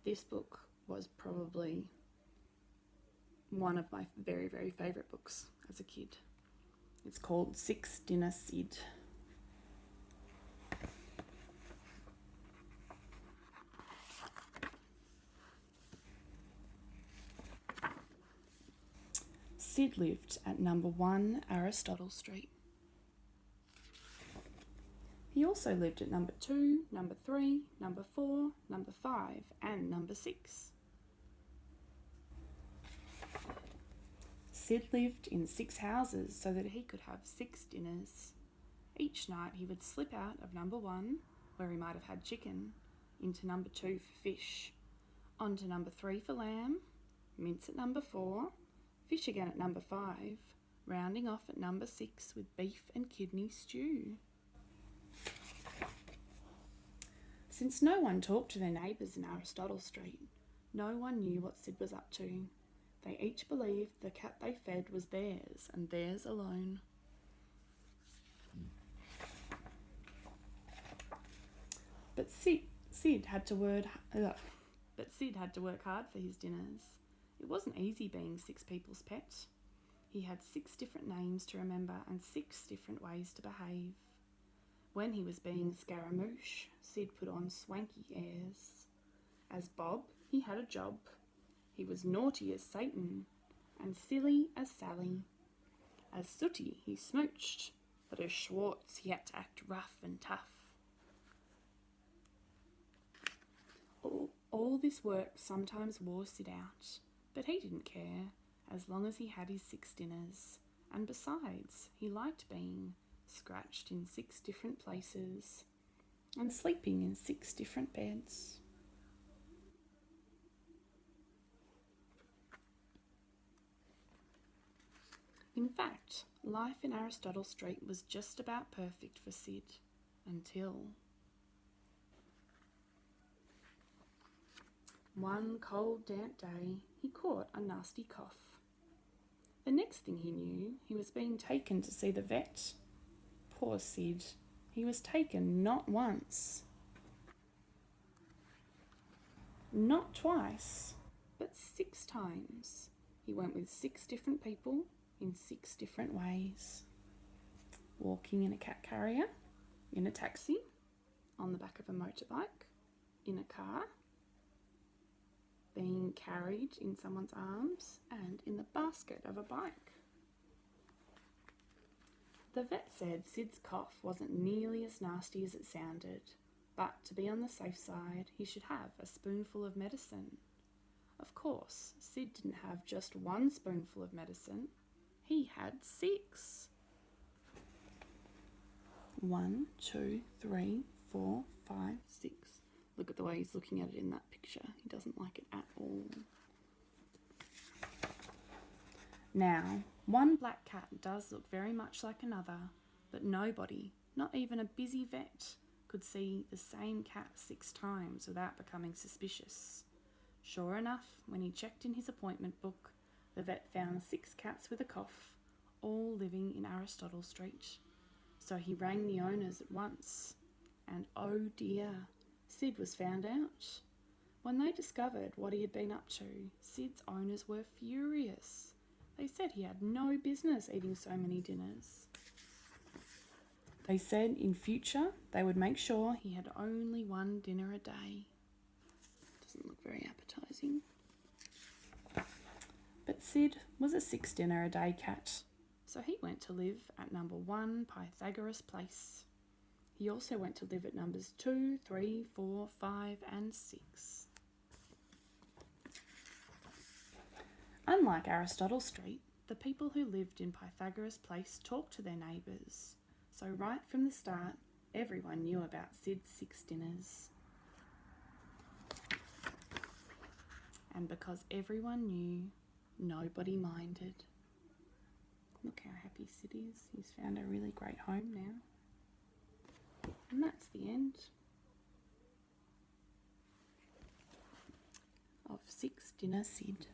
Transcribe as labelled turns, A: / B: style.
A: This book was probably one of my very, very favourite books as a kid. It's called Six Dinner Sid. Sid lived at number 1 Aristotle Street. He also lived at number 2, number 3, number 4, number 5 and number 6. Sid lived in 6 houses so that he could have 6 dinners. Each night he would slip out of number 1, where he might have had chicken, into number 2 for fish, onto number 3 for lamb, mince at number 4, fish again at number 5, rounding off at number 6 with beef and kidney stew. Since no one talked to their neighbours in Aristotle Street, no one knew what Sid was up to. They each believed the cat they fed was theirs and theirs alone. But Sid had to work hard for his dinners. It wasn't easy being 6 people's pet. He had 6 different names to remember and 6 different ways to behave. When he was being Scaramouche, Sid put on swanky airs. As Bob, he had a job. He was naughty as Satan and silly as Sally. As Sooty, he smooched, but as Schwartz, he had to act rough and tough. All this work sometimes wore Sid out, but he didn't care, as long as he had his 6 dinners. And besides, he liked being scratched in 6 different places and sleeping in 6 different beds. In fact, life in Aristotle Street was just about perfect for Sid, until one cold, damp day, he caught a nasty cough. The next thing he knew, he was being taken to see the vet. Poor Sid. He was taken not once, not twice, but 6 times. He went with 6 different people in 6 different ways. Walking in a cat carrier, in a taxi, on the back of a motorbike, in a car, being carried in someone's arms, and in the basket of a bike. The vet said Sid's cough wasn't nearly as nasty as it sounded, but to be on the safe side, he should have a spoonful of medicine. Of course, Sid didn't have just 1 spoonful of medicine. He had 6. 1, 2, 3, 4, 5, 6. Look at the way he's looking at it in that picture. He doesn't like it at all. Now, one black cat does look very much like another, but nobody, not even a busy vet, could see the same cat 6 times without becoming suspicious. Sure enough, when he checked in his appointment book, the vet found 6 cats with a cough, all living in Aristotle Street. So he rang the owners at once, and oh dear, Sid was found out. When they discovered what he had been up to, Sid's owners were furious. They said he had no business eating so many dinners. They said in future they would make sure he had only 1 dinner a day. Doesn't look very appetizing. But Sid was a 6 dinner a day cat, so he went to live at number 1 Pythagoras Place. He also went to live at numbers 2, 3, 4, 5 and 6. Unlike Aristotle Street, the people who lived in Pythagoras Place talked to their neighbours, so right from the start, everyone knew about Sid's 6 dinners. And because everyone knew, nobody minded. Look how happy Sid is. He's found a really great home now. And that's the end of 6 Dinner Sid.